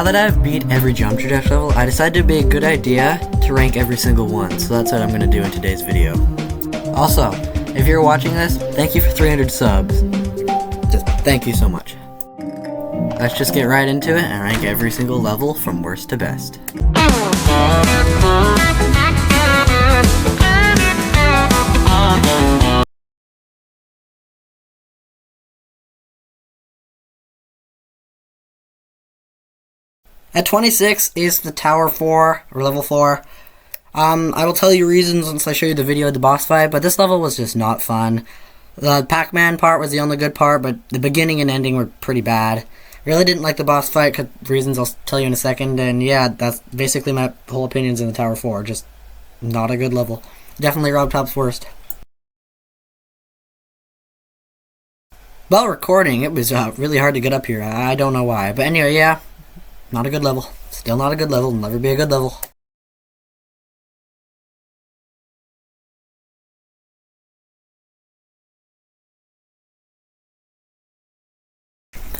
Now that I've beat every Geometry Dash level, I decided it'd be a good idea to rank every single one, so that's what I'm going to do in today's video. Also, if you're watching this, thank you for 300 subs. Just thank you so much. Let's just get right into it and rank every single level from worst to best. At 26 is the Tower 4, or Level 4. I will tell you reasons once I show you the video of the boss fight, but this level was just not fun. The Pac-Man part was the only good part, but the beginning and ending were pretty bad. Really didn't like the boss fight, for reasons I'll tell you in a second, and yeah, that's basically my whole opinions in the Tower 4. Just not a good level. Definitely RobTop's worst. While recording, it was really hard to get up here. I don't know why, but anyway, yeah. Not a good level. Still not a good level. Never be a good level.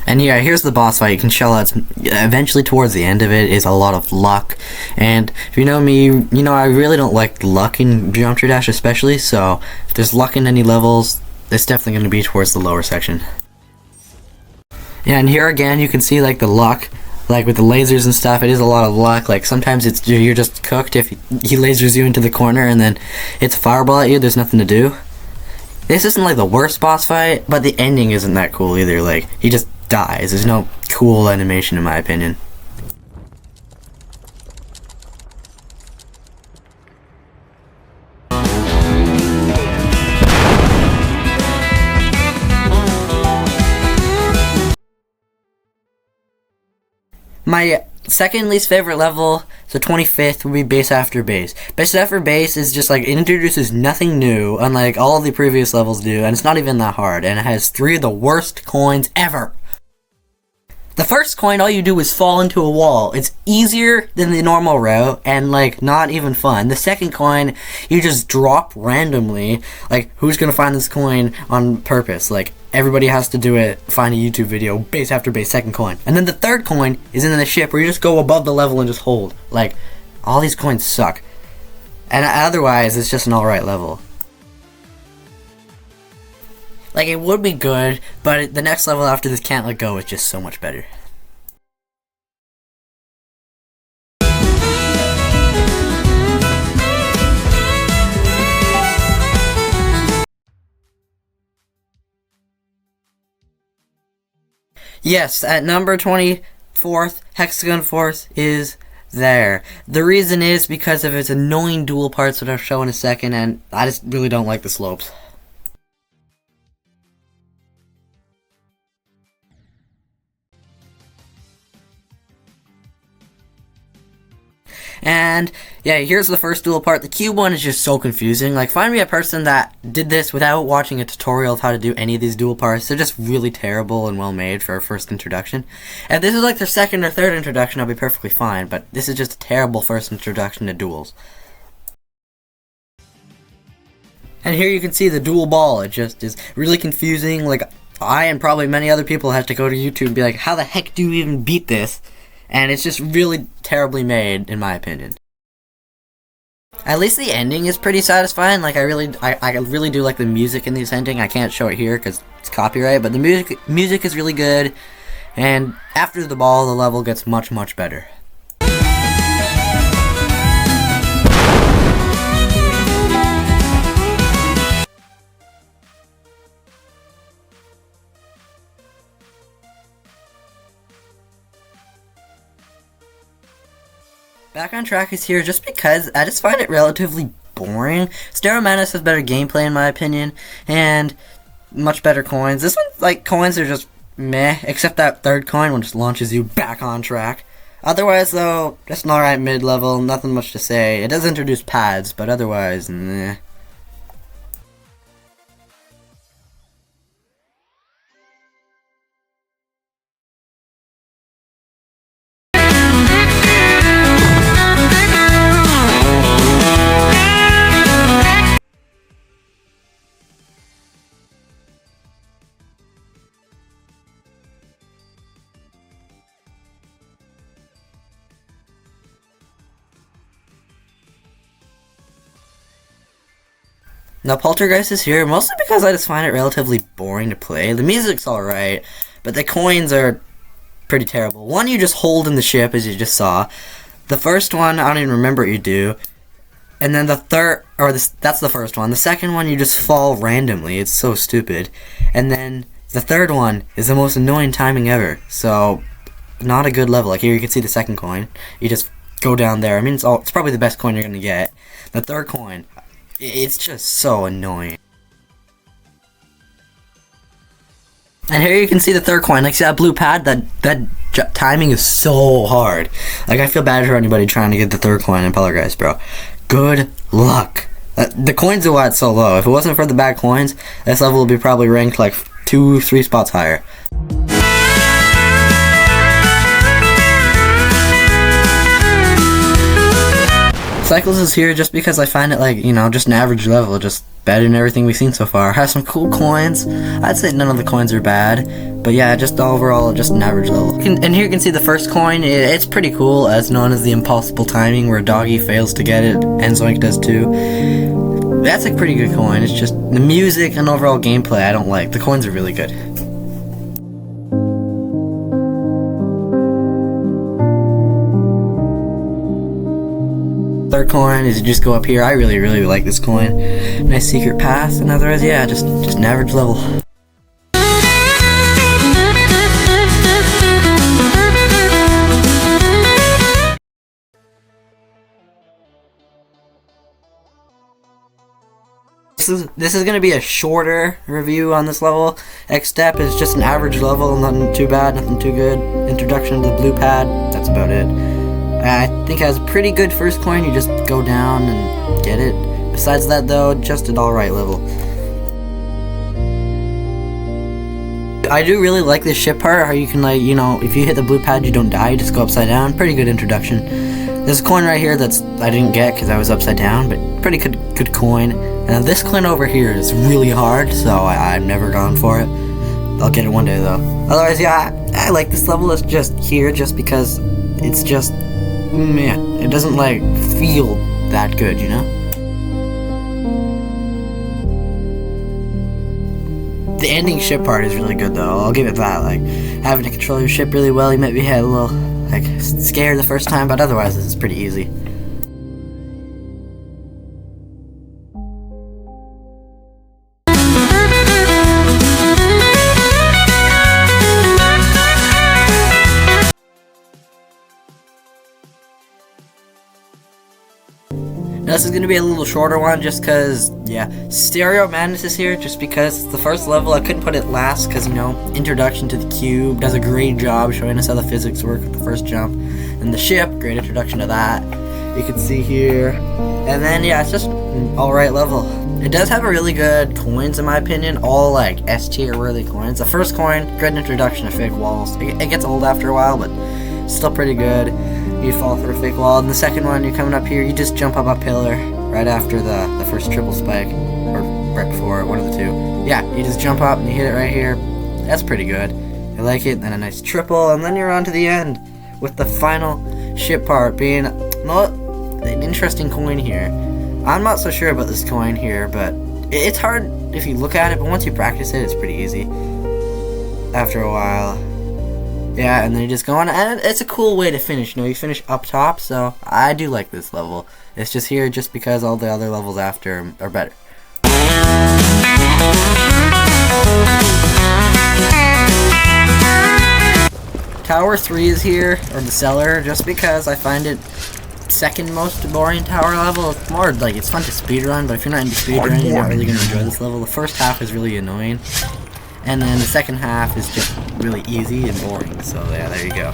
And yeah, here's the boss fight. You can tell it's eventually towards the end of it is a lot of luck. And if you know me, you know I really don't like luck in Geometry Dash especially, so if there's luck in any levels, it's definitely going to be towards the lower section. Yeah, and here again you can see like the luck. Like with the lasers and stuff, it is a lot of luck. Like sometimes you're just cooked if he lasers you into the corner and then it's a fireball at you, there's nothing to do. This isn't like the worst boss fight, but the ending isn't that cool either. Like, he just dies. There's no cool animation in my opinion. My second least favorite level, so 25th, would be Base After Base. Base After Base is just like, it introduces nothing new, unlike all of the previous levels do, and it's not even that hard, and it has 3 of the worst coins ever. The first coin, all you do is fall into a wall. It's easier than the normal route, and like, not even fun. The second coin, you just drop randomly. Like, who's gonna find this coin on purpose? Like, everybody has to do it, find a YouTube video, base after base, second coin. And then the third coin is in the ship where you just go above the level and just hold. Like, all these coins suck. And otherwise, it's just an alright level. Like, it would be good, but the next level after this Can't Let Go is just so much better. Yes, at number 24th, Hexagon Force is there. The reason is because of its annoying dual parts that I'll show in a second, and I just really don't like the slopes. And yeah, here's the first dual part. The cube one is just so confusing. Like, find me a person that did this without watching a tutorial of how to do any of these dual parts. They're just really terrible and well made for a first introduction. If this is like their second or third introduction, I'll be perfectly fine, but this is just a terrible first introduction to duels. And here you can see the dual ball. It just is really confusing. Like, I and probably many other people have to go to YouTube and be like, how the heck do you even beat this? And it's just really terribly made, in my opinion. At least the ending is pretty satisfying. Like, I really do like the music in this ending. I can't show it here because it's copyright, but the music is really good. And after the ball, the level gets much, much better. Back on Track is here just because I just find it relatively boring. Stereo Menace has better gameplay in my opinion, and much better coins. This one, like, coins are just meh, except that third coin which launches you back on track. Otherwise though, just an alright mid-level, nothing much to say. It does introduce pads, but otherwise, meh. Now, Poltergeist is here mostly because I just find it relatively boring to play. The music's alright, but the coins are pretty terrible. One you just hold in the ship, as you just saw. The first one, I don't even remember what you do. And then the third, that's the first one. The second one, you just fall randomly. It's so stupid. And then the third one is the most annoying timing ever. So, not a good level. Like here you can see the second coin. You just go down there. I mean, it's probably the best coin you're going to get. The third coin, it's just so annoying. And here you can see the third coin. Like, see that blue pad? That timing is so hard. Like, I feel bad for anybody trying to get the third coin in Poltergeist, bro. Good luck. The coins are why it's so low. If it wasn't for the bad coins, this level would be probably ranked like 2-3 spots higher. Cycles is here just because I find it like, you know, just an average level, just better than everything we've seen so far. Has some cool coins. I'd say none of the coins are bad, but yeah, just overall, just an average level. And here you can see the first coin. It's pretty cool, as known as the impossible timing, where Doggy fails to get it, and Zoink does too. That's a pretty good coin. It's just the music and overall gameplay I don't like. The coins are really good. Third coin is you just go up here. I really like this coin. Nice secret path, and otherwise, yeah, just an average level. This is gonna be a shorter review on this level. X-Step is just an average level, nothing too bad, nothing too good. Introduction to the blue pad, that's about it. I think it has a pretty good first coin. You just go down and get it. Besides that, though, just an alright level. I do really like this ship part, how you can, like, you know, if you hit the blue pad, you don't die, you just go upside down. Pretty good introduction. There's a coin right here that's I didn't get because I was upside down, but pretty good coin. And this coin over here is really hard, so I've never gone for it. I'll get it one day, though. Otherwise, yeah, I like this level. It's just here just because it's just... man, it doesn't like feel that good, you know? The ending ship part is really good though, I'll give it that. Like, having to control your ship really well, you maybe had a little, like, scared the first time, but otherwise it's pretty easy. Now this is going to be a little shorter one just because, yeah, Stereo Madness is here just because it's the first level. I couldn't put it last because, you know, Introduction to the Cube does a great job showing us how the physics work with the first jump. And the ship, great introduction to that. You can see here. And then, yeah, it's just an alright level. It does have a really good coins in my opinion, all like S tier worthy coins. The first coin, good introduction to fake walls. It gets old after a while, but still pretty good. You fall through a fake wall. And the second one, you're coming up here, you just jump up a pillar right after the first triple spike, or right before it, one of the two. Yeah, you just jump up and you hit it right here. That's pretty good. I like it. Then a nice triple, and then you're on to the end with the final ship part being not an interesting coin here. I'm not so sure about this coin here, but it's hard if you look at it, but once you practice it, it's pretty easy after a while. Yeah, and then you just go on, and it's a cool way to finish. You know, you finish up top, so I do like this level. It's just here just because all the other levels after are better. Tower 3 is here, or the cellar, just because I find it second most boring tower level. It's more like it's fun to speedrun, but if you're not into speedrunning, you're not really going to enjoy this level. The first half is really annoying. And then the second half is just really easy and boring, so yeah, there you go.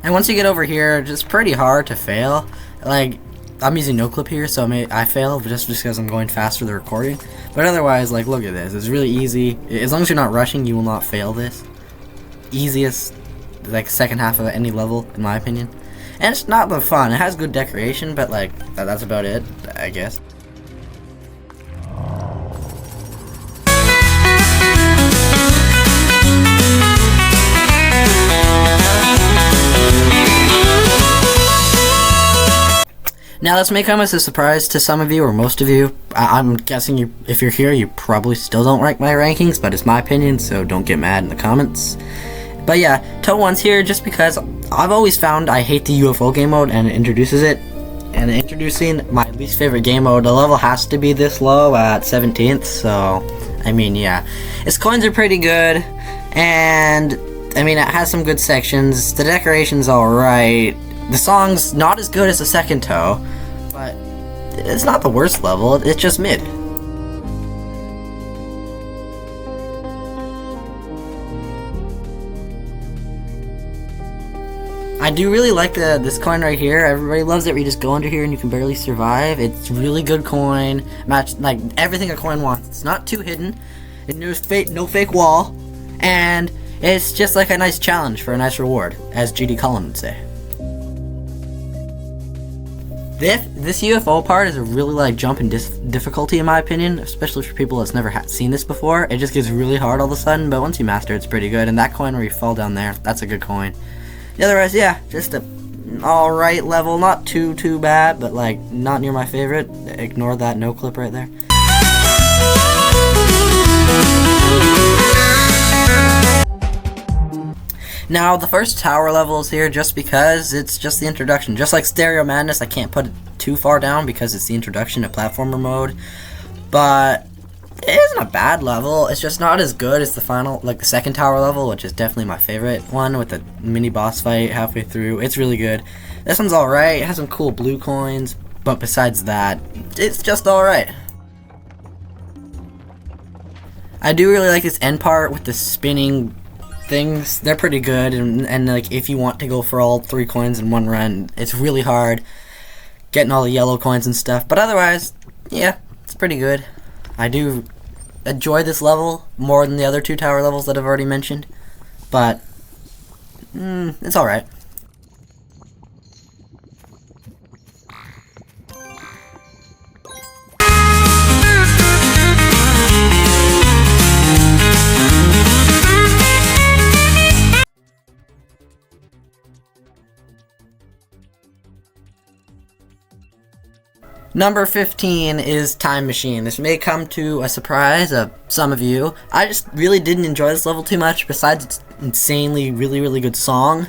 And once you get over here, it's just pretty hard to fail. Like, I'm using no clip here, so I fail just because I'm going faster the recording. But otherwise, like, look at this. It's really easy. As long as you're not rushing, you will not fail this. Easiest, like, second half of any level, in my opinion. And it's not the fun. It has good decoration, but, like, that's about it, I guess. Now this may come as a surprise to some of you, or most of you. I'm guessing if you're here, you probably still don't rank my rankings, but it's my opinion, so don't get mad in the comments. But yeah, Toe 1's here just because I've always found I hate the UFO game mode, and it introduces it. And introducing my least favorite game mode, the level has to be this low at 17th, so I mean, yeah. Its coins are pretty good, and I mean, it has some good sections. The decoration's alright. The song's not as good as the second Toe, but it's not the worst level, it's just mid. I do really like this coin right here. Everybody loves it where you just go under here and you can barely survive. It's really good coin. Like everything a coin wants. It's not too hidden. No fake wall. And it's just like a nice challenge for a nice reward, as GD Cullen would say. This UFO part is a really like jump in difficulty in my opinion, especially for people that's never seen this before. It just gets really hard all of a sudden, but once you master it, it's pretty good. And that coin where you fall down there, that's a good coin. Otherwise, yeah, just a alright level, not too bad, but like not near my favorite. Ignore that no clip right there. Now, the first tower level is here just because it's just the introduction. Just like Stereo Madness, I can't put it too far down because it's the introduction to platformer mode. But it isn't a bad level. It's just not as good as the final, like the second tower level, which is definitely my favorite one with the mini boss fight halfway through. It's really good. This one's alright. It has some cool blue coins, but besides that, it's just alright. I do really like this end part with the spinning things. They're pretty good, and like if you want to go for all 3 coins in one run, it's really hard getting all the yellow coins and stuff, but otherwise, yeah, it's pretty good. I do enjoy this level more than the other 2 tower levels that I've already mentioned, but it's alright. Number 15 is Time Machine. This may come to a surprise of some of you. I just really didn't enjoy this level too much, besides its insanely really good song.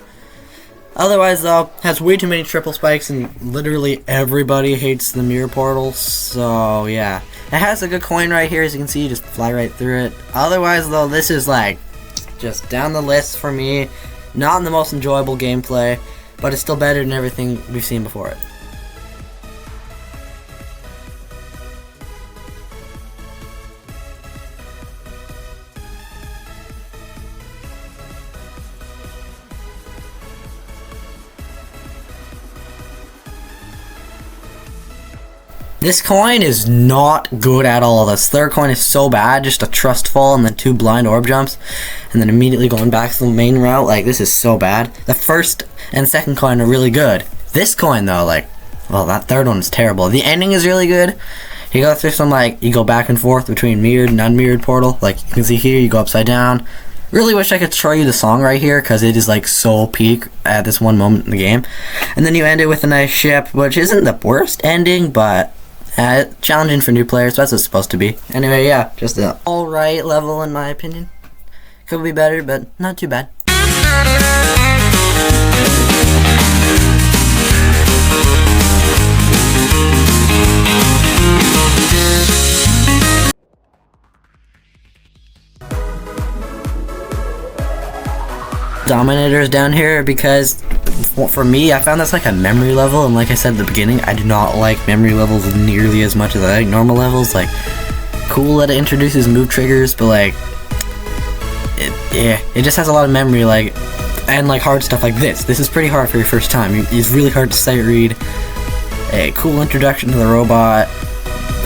Otherwise though, has way too many triple spikes and literally everybody hates the mirror portals, so yeah. It has a good coin right here, as you can see, you just fly right through it. Otherwise though, this is like, just down the list for me. Not the most enjoyable gameplay, but it's still better than everything we've seen before it. This coin is not good at all. This third coin is so bad, just a trust fall and then 2 blind orb jumps, and then immediately going back to the main route. Like, this is so bad. The first and second coin are really good. This coin though, like, well, that third one is terrible. The ending is really good. You go through some, like, you go back and forth between mirrored and unmirrored portal. Like, you can see here, you go upside down. Really wish I could show you the song right here, because it is like so peak at this one moment in the game. And then you end it with a nice ship, which isn't the worst ending, but challenging for new players, so that's what it's supposed to be. Anyway, yeah, just an alright level in my opinion. Could be better, but not too bad. Dominators down here because for me, I found this like a memory level, and like I said at the beginning, I do not like memory levels nearly as much as I like normal levels. Like, cool that it introduces move triggers, but like, it just has a lot of memory, like, and like hard stuff like this. This is pretty hard for your first time. It's really hard to sight read. A cool introduction to the robot,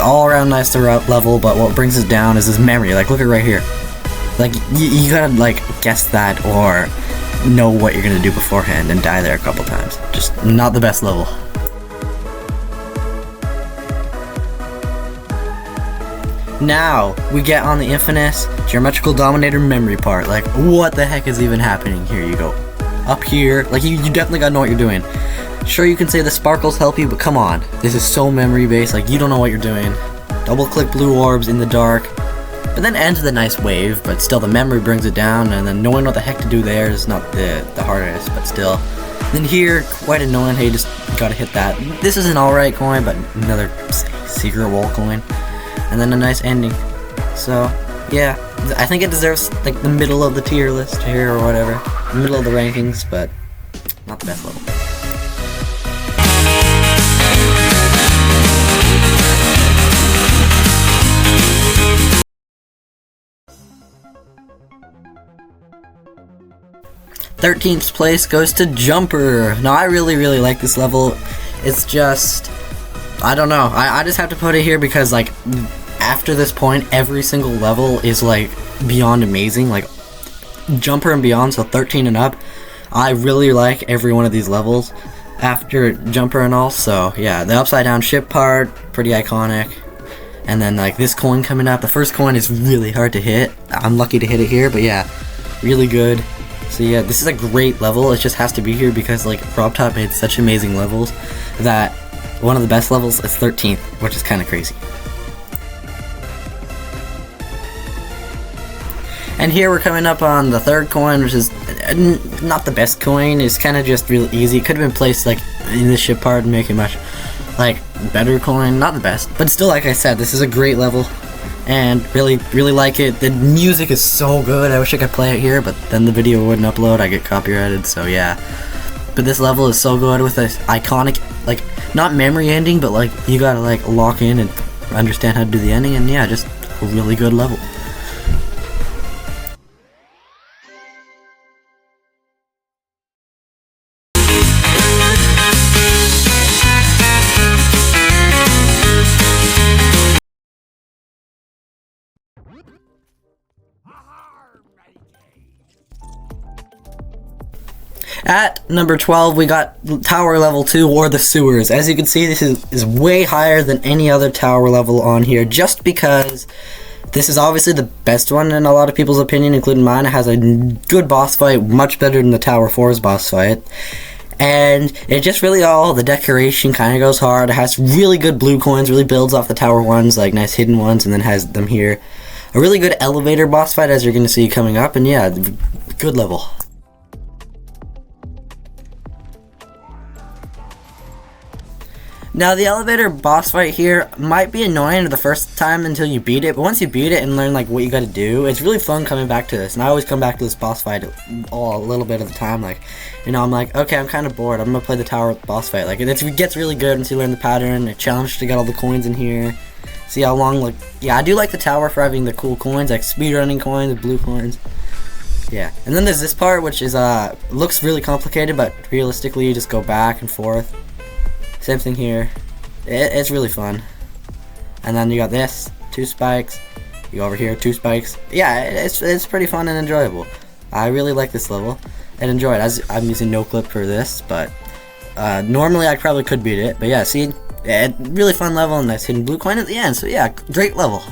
all around nice level, but what brings it down is this memory. Like, look at right here. Like, you gotta like guess that or know what you're gonna do beforehand and die there a couple times. Just not the best level. Now we get on the infamous Geometrical Dominator memory part. Like, what the heck is even happening here? You go up here, like you definitely gotta know what you're doing. Sure, you can say the sparkles help you, but come on. This is so memory based, like you don't know what you're doing. Double click blue orbs in the dark, but then ends with a nice wave, but still the memory brings it down, and then knowing what the heck to do there is not the hardest, but still. Then here, quite annoying, hey, you just gotta hit that. This is an alright coin, but another secret wall coin. And then a nice ending. So, yeah, I think it deserves like the middle of the tier list here or whatever. The middle of the rankings, but not the best level. Thirteenth place goes to Jumper. Now I really like this level. It's just, I don't know. I just have to put it here because like after this point, every single level is like beyond amazing. Like Jumper and beyond, so 13 and up. I really like every one of these levels after Jumper and all. So yeah, the upside down ship part, pretty iconic. And then like this coin coming up. The first coin is really hard to hit. I'm lucky to hit it here, but yeah, really good. So yeah, this is a great level. It just has to be here because like RobTop made such amazing levels that one of the best levels is 13th, which is kind of crazy. And here we're coming up on the third coin, which is not the best coin. It's kind of just real easy. It could have been placed like in the ship part and make it much like better coin. Not the best, but still, like I said, this is a great level. And really like it. The music is so good. I wish I could play it here, but then the video wouldn't upload. I get copyrighted, so yeah. But this level is so good with this iconic, like, not memory ending, but like you gotta like lock in and understand how to do the ending, and yeah, just a really good level. At number 12, we got Tower Level 2, or the Sewers. As you can see, this is way higher than any other tower level on here, just because this is obviously the best one in a lot of people's opinion, including mine. It has a good boss fight, much better than the Tower 4's boss fight. And it just really the decoration kind of goes hard. It has really good blue coins, really builds off the Tower 1s, like nice hidden ones, and then has them here. A really good elevator boss fight, as you're going to see coming up, and yeah, good level. Now, the elevator boss fight here might be annoying the first time until you beat it, but once you beat it and learn like what you gotta do, it's really fun coming back to this. And I always come back to this boss fight a little bit of the time. Like, you know, I'm like, okay, I'm kind of bored. I'm gonna play the tower boss fight. Like, it gets really good once you learn the pattern. A challenge to get all the coins in here. See how long, like, yeah, I do like the tower for having the cool coins, like speedrunning coins, blue coins. Yeah, and then there's this part, which is, looks really complicated, but realistically, you just go back and forth. Same thing here. It's really fun. And then you got this, 2 spikes. You go over here, 2 spikes. Yeah, it's pretty fun and enjoyable. I really like this level and enjoy it. As I'm using no clip for this, but normally I probably could beat it. But yeah, see, really fun level and nice hidden blue coin at the end. So yeah, great level.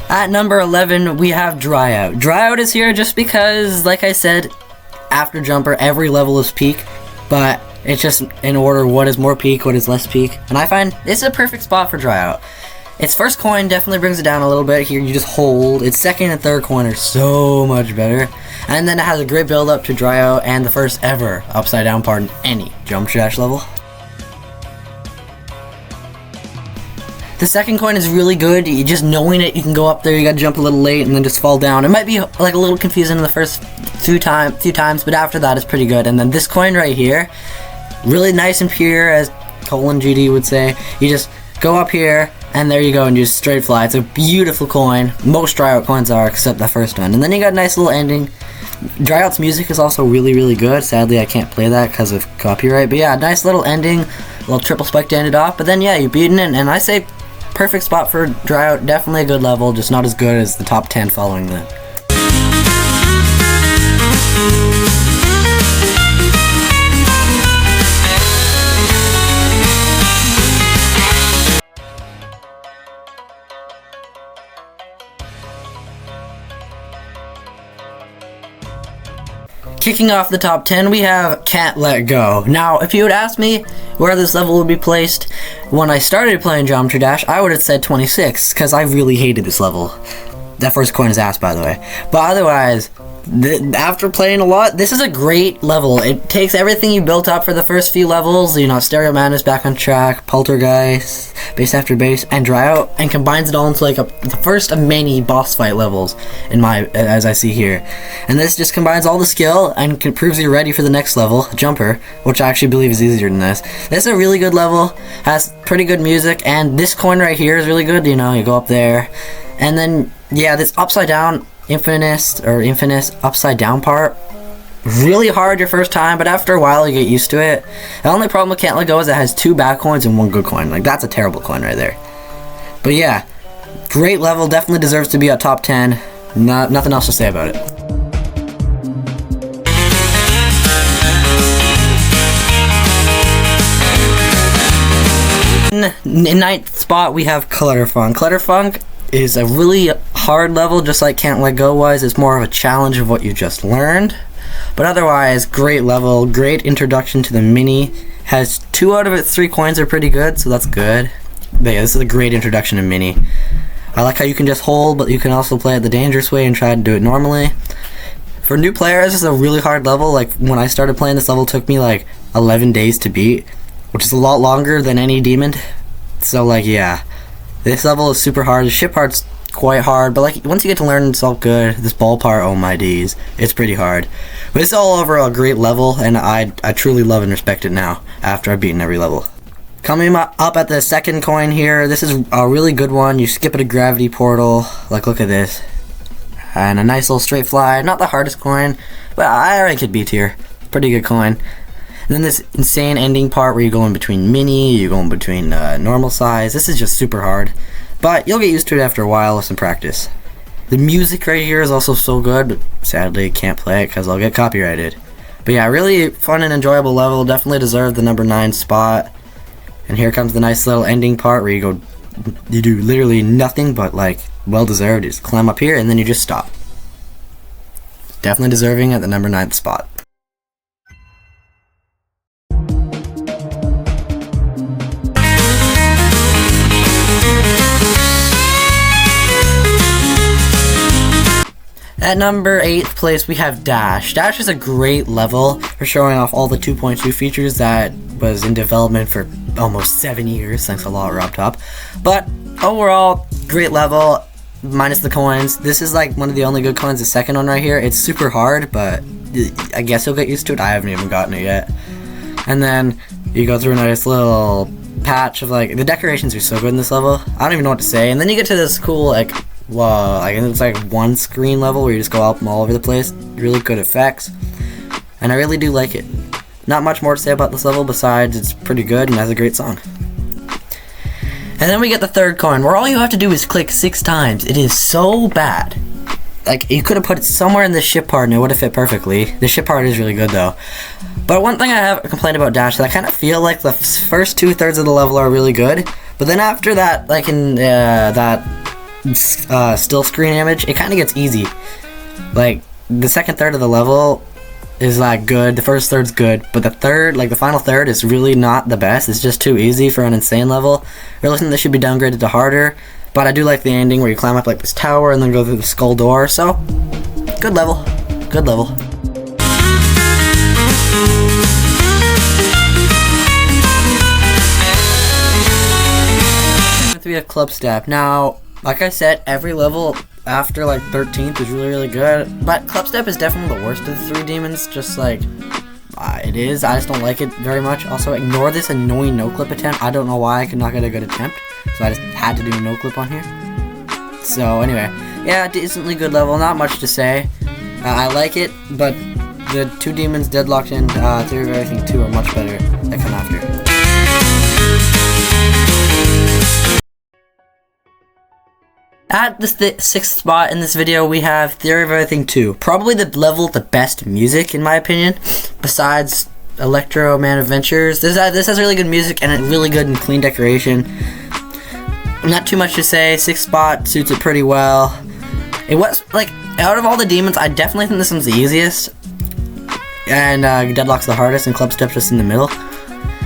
At number 11, we have Dry Out. Dry Out is here just because, like I said, after Jumper, every level is peak, but it's just in order what is more peak, what is less peak, and I find this is a perfect spot for Dry Out. Its first coin definitely brings it down a little bit. Here you just hold. Its second and third coin are so much better, and then it has a great build up to Dry Out and the first ever upside down part in any Jump Dash level. The second coin is really good. You just knowing it, you can go up there, you gotta jump a little late and then just fall down. It might be like a little confusing in the first few times, but after that it's pretty good. And then this coin right here, really nice and pure, as Colin GD would say. You just go up here and there you go and you just straight fly. It's a beautiful coin. Most Dry Out coins are, except that first one. And then you got a nice little ending. Dry Out's music is also really good. Sadly I can't play that because of copyright. But yeah, nice little ending. A little triple spike to end it off. But then yeah, you beaten it, and I say perfect spot for Dry Out. Definitely a good level, just not as good as the top 10 following that. kicking off the top 10, we have Can't Let Go. Now, if you would ask me where this level would be placed when I started playing Geometry Dash, I would have said 26, because I really hated this level. That first coin is ass, by the way. But otherwise, after playing a lot, this is a great level. It takes everything you built up for the first few levels, you know, Stereo Madness, Back on Track, Poltergeist, Base After Base, and Dry Out, and combines it all into like the first of many boss fight levels, as I see here. And this just combines all the skill and proves you're ready for the next level, Jumper, which I actually believe is easier than this. This is a really good level, has pretty good music, and this coin right here is really good. You know, you go up there, and then, yeah, this upside down infinite upside down part, really hard your first time, but after a while you get used to it. The only problem with Can't Let Go is it has 2 bad coins and 1 good coin. Like, that's a terrible coin right there. But yeah, great level, definitely deserves to be a top 10. Nothing else to say about it. In 9th spot we have Clutterfunk. Clutterfunk is a really hard level, just like Can't Let Go was. It's more of a challenge of what you just learned. But otherwise, great level, great introduction to the mini. Has 2 out of its 3 coins are pretty good, so that's good. But yeah, this is a great introduction to mini. I like how you can just hold, but you can also play it the dangerous way and try to do it normally. For new players, this is a really hard level. Like, when I started playing this level, it took me like 11 days to beat, which is a lot longer than any demon. So like, yeah. This level is super hard. The ship part's quite hard, but like once you get to learn, it's all good. This ball part, oh my D's, it's pretty hard. But it's all overall a great level, and I truly love and respect it now after I've beaten every level. Coming up at the second coin here, this is a really good one. You skip at a gravity portal. Like, look at this, and a nice little straight fly. Not the hardest coin, but I rank it B tier. Pretty good coin. And then this insane ending part where you go in between mini, you go in between normal size. This is just super hard, but you'll get used to it after a while with some practice. The music right here is also so good, but sadly I can't play it because I'll get copyrighted. But yeah, really fun and enjoyable level. Definitely deserved the number 9 spot. And here comes the nice little ending part where you do literally nothing but like well deserved. You just climb up here and then you just stop. Definitely deserving at the number 9th spot. At number 8th place, we have Dash. Dash is a great level for showing off all the 2.2 features that was in development for almost 7 years. Thanks a lot, Rob Top. But overall, great level, minus the coins. This is like one of the only good coins, the second one right here. It's super hard, but I guess you'll get used to it. I haven't even gotten it yet. And then you go through a nice little patch of like, the decorations are so good in this level. I don't even know what to say. And then you get to this cool like, wow, like it's like one screen level where you just go up all over the place. Really good effects, and I really do like it. Not much more to say about this level besides it's pretty good and has a great song. And then we get the third coin where all you have to do is click 6 times. It is so bad. Like, you could have put it somewhere in the ship part and it would have fit perfectly. The ship part is really good though. But one thing I have complained about Dash is I kind of feel like the first 2/3 of the level are really good, but then after that, like in that still screen image, it kind of gets easy. Like, the second third of the level is like good, the first third's good, but the third, like the final third, is really not the best. It's just too easy for an insane level. Really think this should be downgraded to harder, but I do like the ending where you climb up like this tower and then go through the skull door. So good level, good level. We have Clubstep. Now, like I said, every level after like 13th is really good, but Clubstep is definitely the worst of the 3 demons, just like it is. I just don't like it very much. Also, ignore this annoying no-clip attempt. I don't know why I could not get a good attempt, so I just had to do a no-clip on here. So anyway, yeah, decently good level, not much to say. I like it, but the 2 demons, Deadlocked and Theory of Everything 2 are much better that come after. At the 6th spot in this video, we have Theory of Everything 2. Probably the level with the best music, in my opinion, besides Electroman Adventures. This has really good music and a really good and clean decoration. Not too much to say. 6th spot suits it pretty well. It was, like, out of all the demons, I definitely think this one's the easiest. and Deadlock's the hardest, and Clubstep just in the middle.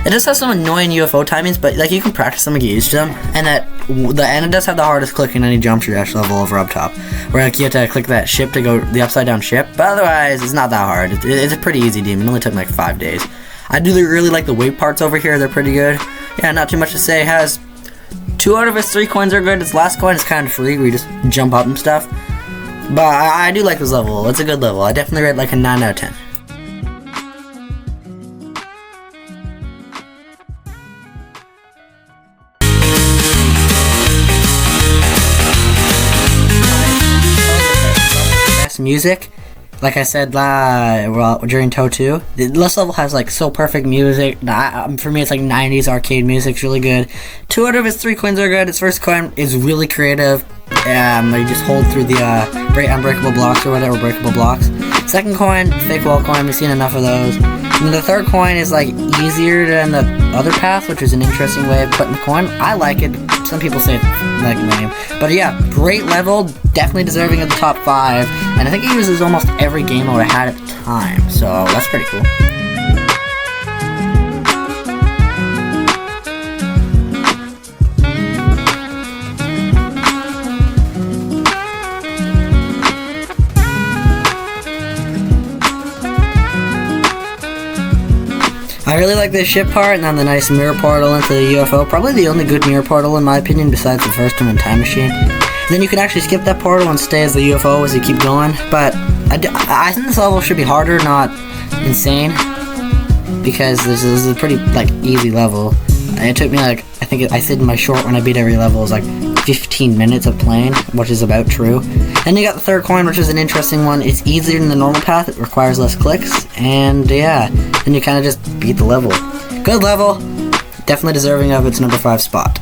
It does have some annoying UFO timings, but like you can practice them and get used to them. And it does have the hardest click in any Geometry Dash level over up top, where like you have to click that ship to go the upside down ship. But otherwise, it's not that hard. It's a pretty easy demon. It only took me like 5 days. I do really like the wave parts over here. They're pretty good. Yeah, not too much to say. It has 2 out of its 3 coins are good. Its last coin is kind of free, where you just jump up and stuff. But I do like this level. It's a good level. I definitely rate like a 9 out of 10. Music, like I said during Toe 2, this level has like so perfect music. For me, it's like 90s arcade music. It's really good. 2 out of its 3 coins are good. Its first coin is really creative. You just hold through the unbreakable blocks or whatever, breakable blocks. Second coin, fake wall coin. We've seen enough of those. And the third coin is like easier than the other path, which is an interesting way of putting the coin. I like it. Some people say it's like lame, but yeah, great level, definitely deserving of the top 5, and I think it uses almost every game mode I had at the time, so that's pretty cool. I really like this ship part, and then the nice mirror portal into the UFO. Probably the only good mirror portal in my opinion, besides the first one in Time Machine. And then you can actually skip that portal and stay as the UFO as you keep going. But I think this level should be harder, not insane, because this is a pretty like easy level. And it took me like, I think I said in my short when I beat every level was like 15 minutes of playing, which is about true. Then you got the third coin, which is an interesting one. It's easier than the normal path, it requires less clicks, and yeah, then you kind of just beat the level. Good level, definitely deserving of its number 5 spot.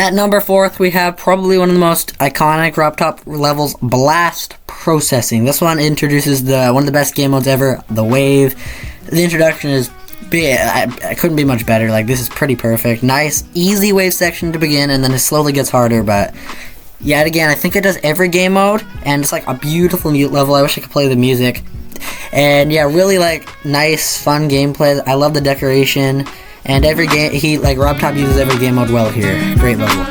At number 4th, we have probably one of the most iconic Drop-Top levels, Blast Processing. This one introduces one of the best game modes ever, the Wave. The introduction is I couldn't be much better. Like, this is pretty perfect. Nice, easy wave section to begin, and then it slowly gets harder, but yet again, I think it does every game mode, and it's like a beautiful mute level. I wish I could play the music. And yeah, really like nice, fun gameplay. I love the decoration. And every game, Drop-Top uses every game mode well here. Great level.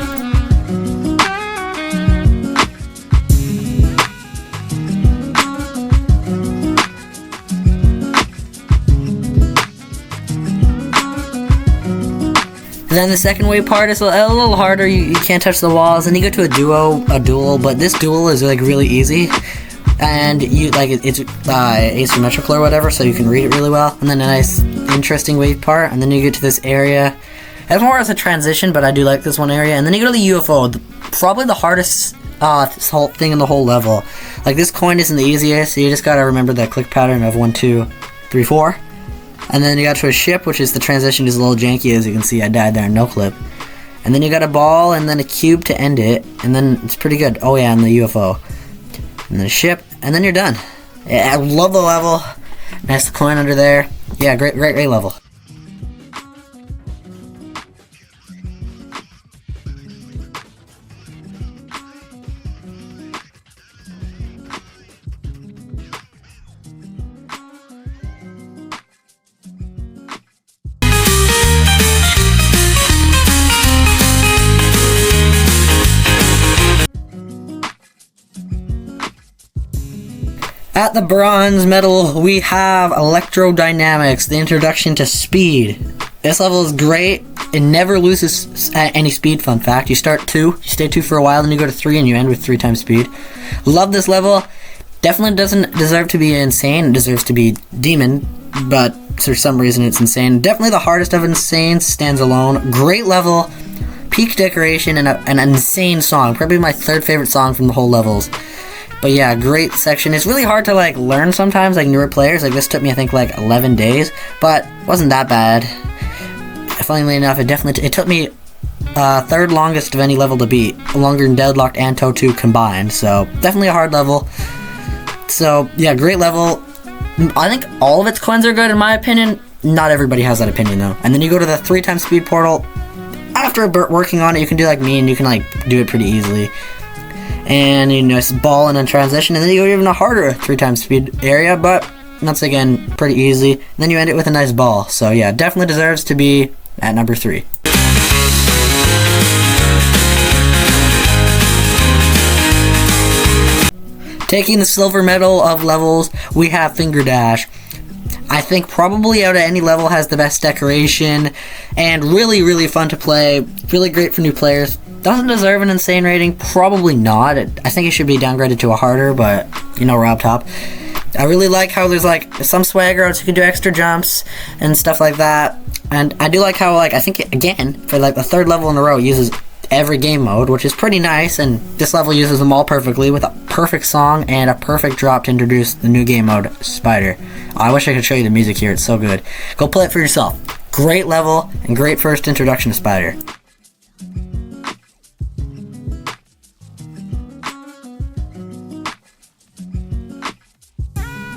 And then the second wave part is a little harder. You can't touch the walls, and you go to a duel, but this duel is like really easy. And it's asymmetrical or whatever, so you can read it really well. And then a nice, interesting wave part, and then you get to this area. It's more as a transition, but I do like this one area. And then you go to the UFO, probably the hardest this whole thing in the whole level. Like, this coin isn't the easiest, so you just gotta remember that click pattern of 1, 2, 3, 4. And then you got to a ship, which is the transition is a little janky, as you can see. I died there in no clip. And then you got a ball, and then a cube to end it, and then it's pretty good. Oh yeah, and the UFO. And then a ship, and then you're done. Yeah, I love the level. Nice coin under there. Yeah, great level. At the bronze medal, we have Electrodynamics, the introduction to speed. This level is great. It never loses any speed, fun fact. You start 2, you stay 2 for a while, then you go to 3, and you end with 3 times speed. Love this level. Definitely doesn't deserve to be insane. It deserves to be demon, but for some reason it's insane. Definitely the hardest of insane, stands alone. Great level, peak decoration, and an insane song. Probably my 3rd favorite song from the whole levels. But yeah, great section. It's really hard to learn sometimes, newer players. This took me I think 11 days, but wasn't that bad. Funnily enough, it took me 3rd longest of any level to beat, longer than Deadlocked and Toe 2 combined. So definitely a hard level. So yeah, great level. I think all of its coins are good in my opinion. Not everybody has that opinion though. And then you go to the 3x speed portal. After a bit working on it, you can do like me and you can like do it pretty easily. And you know, it's ball and then transition, and then you go even a harder 3x speed area, but once again, pretty easy. And then you end it with a nice ball. So yeah, definitely deserves to be at number 3. Taking the silver medal of levels, we have Fingerdash. I think probably out of any level has the best decoration, and really, really fun to play. Really great for new players. Doesn't deserve an insane rating, probably not. I think it should be downgraded to a harder, but you know, we're up top. I really like how there's like some swagger outs, you can do extra jumps and stuff like that. And I do like how, like, I think again, for like the 3rd level in a row, it uses every game mode, which is pretty nice, and this level uses them all perfectly with a perfect song and a perfect drop to introduce the new game mode, Spider. I wish I could show you the music here, it's so good. Go play it for yourself. Great level and great first introduction to Spider.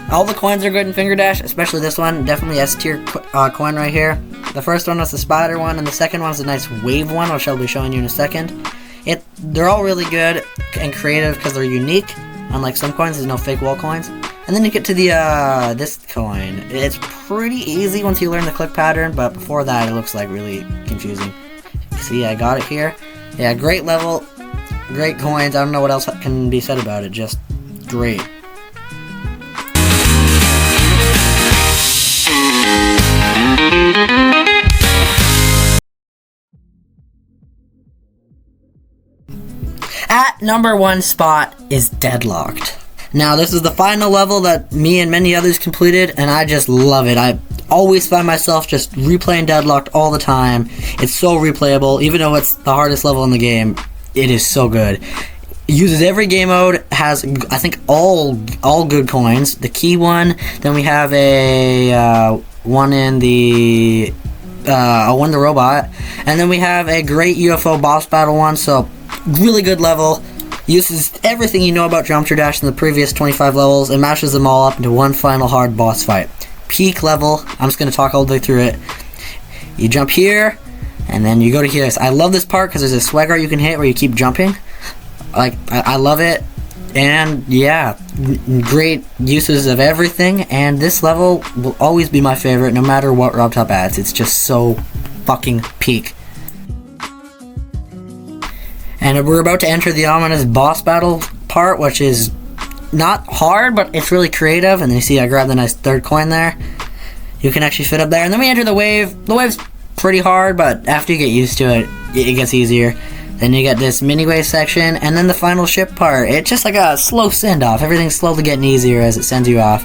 All the coins are good in Fingerdash, especially this one. Definitely S tier coin right here. The first one was the spider one, and the second one is a nice wave one, which I'll be showing you in a second. They're all really good and creative because they're unique. Unlike some coins, there's no fake wall coins. And then you get to the this coin. It's pretty easy once you learn the click pattern, but before that, it looks like really confusing. See, I got it here. Yeah, great level, great coins. I don't know what else can be said about it. Just great. At number 1 spot is Deadlocked. Now this is the final level that me and many others completed, and I just love it. I always find myself just replaying Deadlocked all the time. It's so replayable, even though it's the hardest level in the game. It is so good. It uses every game mode, has I think all good coins. The key one, then we have a one in the one the robot, and then we have a great UFO boss battle one. So really good level, uses everything you know about Geometry Dash in the previous 25 levels and mashes them all up into one final hard boss fight. Peak level, I'm just going to talk all the way through it. You jump here, and then you go to here. I love this part because there's a swagger you can hit where you keep jumping. Like, I love it, and yeah, great uses of everything, and this level will always be my favorite no matter what RobTop adds. It's just so fucking peak. And we're about to enter the ominous boss battle part, which is not hard, but it's really creative. And then you see I grabbed the nice 3rd coin there. You can actually fit up there. And then we enter the wave. The wave's pretty hard, but after you get used to it, it gets easier. Then you get this mini wave section, and then the final ship part. It's just like a slow send-off. Everything's slowly getting easier as it sends you off,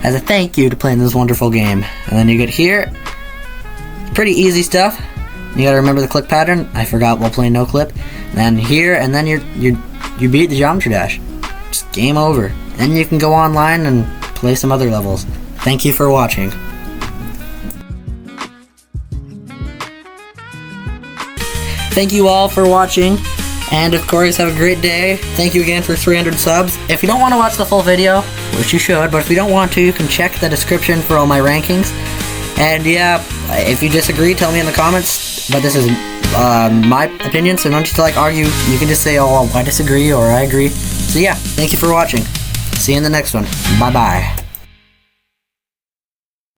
as a thank you to playing this wonderful game. And then you get here. Pretty easy stuff. You gotta remember the click pattern. I forgot while playing no clip. Then here, and then you beat the Geometry Dash. Just game over. Then you can go online and play some other levels. Thank you for watching. Thank you all for watching, and of course have a great day. Thank you again for 300 subs. If you don't want to watch the full video, which you should, but if you don't want to, you can check the description for all my rankings. And yeah, if you disagree, tell me in the comments, but this is my opinion, so don't just like argue. You can just say, oh, I disagree or I agree. So yeah, thank you for watching. See you in the next one. Bye bye.